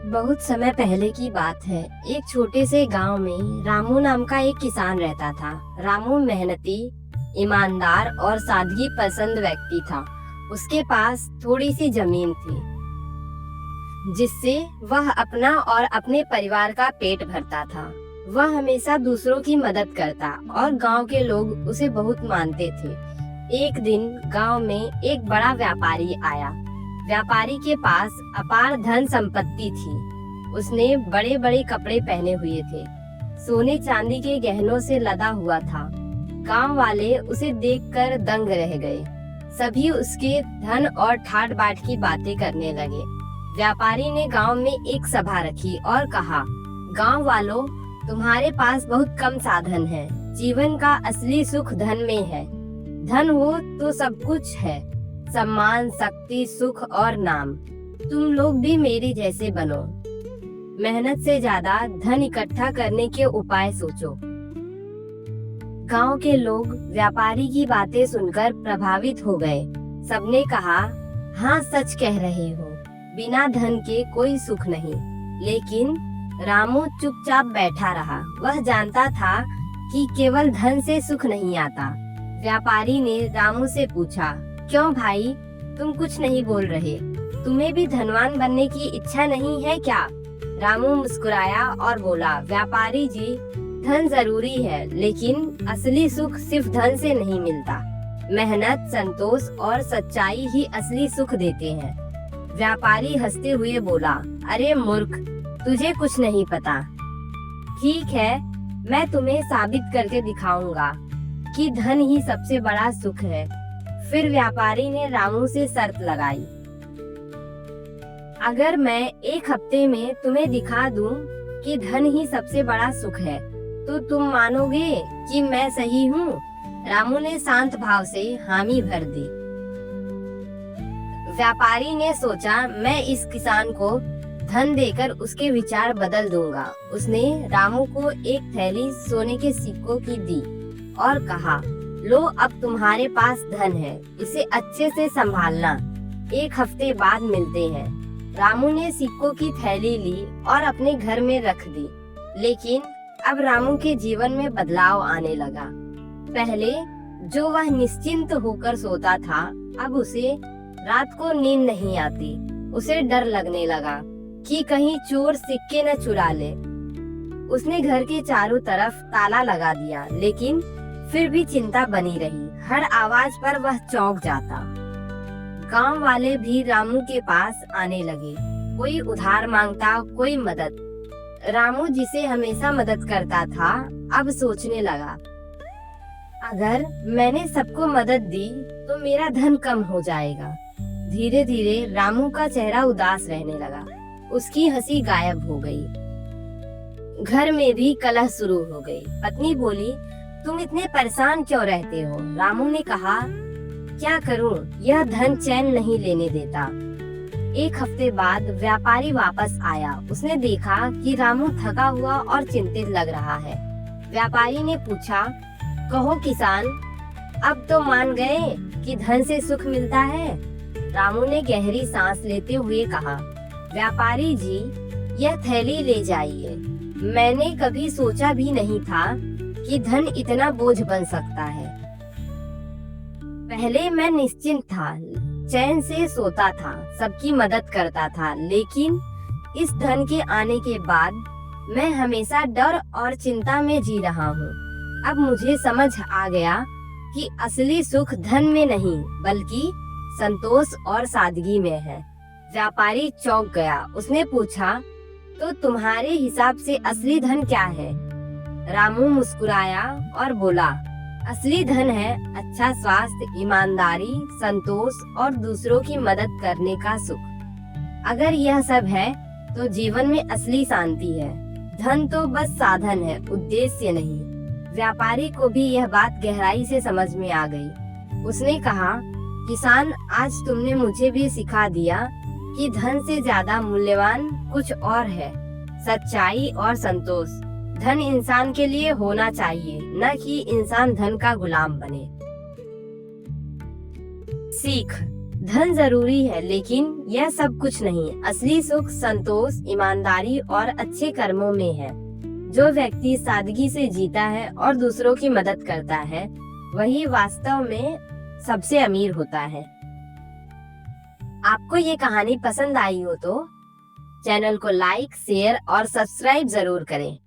बहुत समय पहले की बात है। एक छोटे से गांव में रामू नाम का एक किसान रहता था। रामू मेहनती, ईमानदार और सादगी पसंद व्यक्ति था। उसके पास थोड़ी सी जमीन थी, जिससे वह अपना और अपने परिवार का पेट भरता था। वह हमेशा दूसरों की मदद करता और गांव के लोग उसे बहुत मानते थे। एक दिन गांव में एक बड़ा व्यापारी आया। व्यापारी के पास अपार धन संपत्ति थी। उसने बड़े बड़े कपड़े पहने हुए थे, सोने चांदी के गहनों से लदा हुआ था। गांव वाले उसे देखकर दंग रह गए। सभी उसके धन और ठाट बाट की बातें करने लगे। व्यापारी ने गांव में एक सभा रखी और कहा, गांव वालों, तुम्हारे पास बहुत कम साधन है। जीवन का असली सुख धन में है। धन हो तो सब कुछ है, सम्मान, शक्ति, सुख और नाम। तुम लोग भी मेरे जैसे बनो। मेहनत से ज्यादा धन इकट्ठा करने के उपाय सोचो। गांव के लोग व्यापारी की बातें सुनकर प्रभावित हो गए। सबने कहा, हाँ, सच कह रहे हो, बिना धन के कोई सुख नहीं। लेकिन रामू चुपचाप बैठा रहा। वह जानता था कि केवल धन से सुख नहीं आता। व्यापारी ने रामू से पूछा, क्यों भाई, तुम कुछ नहीं बोल रहे? तुम्हें भी धनवान बनने की इच्छा नहीं है क्या? रामू मुस्कुराया और बोला, व्यापारी जी, धन जरूरी है, लेकिन असली सुख सिर्फ धन से नहीं मिलता। मेहनत, संतोष और सच्चाई ही असली सुख देते हैं। व्यापारी हंसते हुए बोला, अरे मूर्ख, तुझे कुछ नहीं पता। ठीक है, मैं तुम्हें साबित करके दिखाऊंगा कि धन ही सबसे बड़ा सुख है। फिर व्यापारी ने रामू से शर्त लगाई, अगर मैं एक हफ्ते में तुम्हें दिखा दूं कि धन ही सबसे बड़ा सुख है, तो तुम मानोगे कि मैं सही हूँ? रामू ने शांत भाव से हामी भर दी। व्यापारी ने सोचा, मैं इस किसान को धन देकर उसके विचार बदल दूंगा। उसने रामू को एक थैली सोने के सिक्कों की दी और कहा, लो, अब तुम्हारे पास धन है, इसे अच्छे से संभालना। एक हफ्ते बाद मिलते हैं। रामू ने सिक्कों की थैली ली और अपने घर में रख दी। लेकिन अब रामू के जीवन में बदलाव आने लगा। पहले जो वह निश्चिंत होकर सोता था, अब उसे रात को नींद नहीं आती। उसे डर लगने लगा कि कहीं चोर सिक्के न चुरा ले। उसने घर के चारों तरफ ताला लगा दिया, लेकिन फिर भी चिंता बनी रही। हर आवाज पर वह चौंक जाता। गांव वाले भी रामू के पास आने लगे। कोई उधार मांगता, कोई मदद। रामू, जिसे हमेशा मदद करता था, अब सोचने लगा, अगर मैंने सबको मदद दी तो मेरा धन कम हो जाएगा। धीरे धीरे रामू का चेहरा उदास रहने लगा। उसकी हंसी गायब हो गई। घर में भी कलह शुरू हो गई। पत्नी बोली, तुम इतने परेशान क्यों रहते हो? रामू ने कहा, क्या करूं, यह धन चैन नहीं लेने देता। एक हफ्ते बाद व्यापारी वापस आया। उसने देखा कि रामू थका हुआ और चिंतित लग रहा है। व्यापारी ने पूछा, कहो किसान, अब तो मान गए कि धन से सुख मिलता है? रामू ने गहरी सांस लेते हुए कहा, व्यापारी जी, यह थैली ले जाइए। मैंने कभी सोचा भी नहीं था कि धन इतना बोझ बन सकता है। पहले मैं निश्चिंत था, चैन से सोता था, सबकी मदद करता था, लेकिन इस धन के आने के बाद मैं हमेशा डर और चिंता में जी रहा हूँ। अब मुझे समझ आ गया कि असली सुख धन में नहीं, बल्कि संतोष और सादगी में है। व्यापारी चौंक गया। उसने पूछा, तो तुम्हारे हिसाब से असली धन क्या है? रामू मुस्कुराया और बोला, असली धन है अच्छा स्वास्थ्य, ईमानदारी, संतोष और दूसरों की मदद करने का सुख। अगर यह सब है तो जीवन में असली शांति है। धन तो बस साधन है, उद्देश्य नहीं। व्यापारी को भी यह बात गहराई से समझ में आ गई। उसने कहा, किसान, आज तुमने मुझे भी सिखा दिया कि धन से ज्यादा मूल्यवान कुछ और है, सच्चाई और संतोष। धन इंसान के लिए होना चाहिए, न कि इंसान धन का गुलाम बने। सीख, धन जरूरी है, लेकिन यह सब कुछ नहीं। असली सुख संतोष, ईमानदारी और अच्छे कर्मों में है। जो व्यक्ति सादगी से जीता है और दूसरों की मदद करता है, वही वास्तव में सबसे अमीर होता है। आपको ये कहानी पसंद आई हो तो चैनल को लाइक, शेयर और सब्सक्राइब जरूर करें।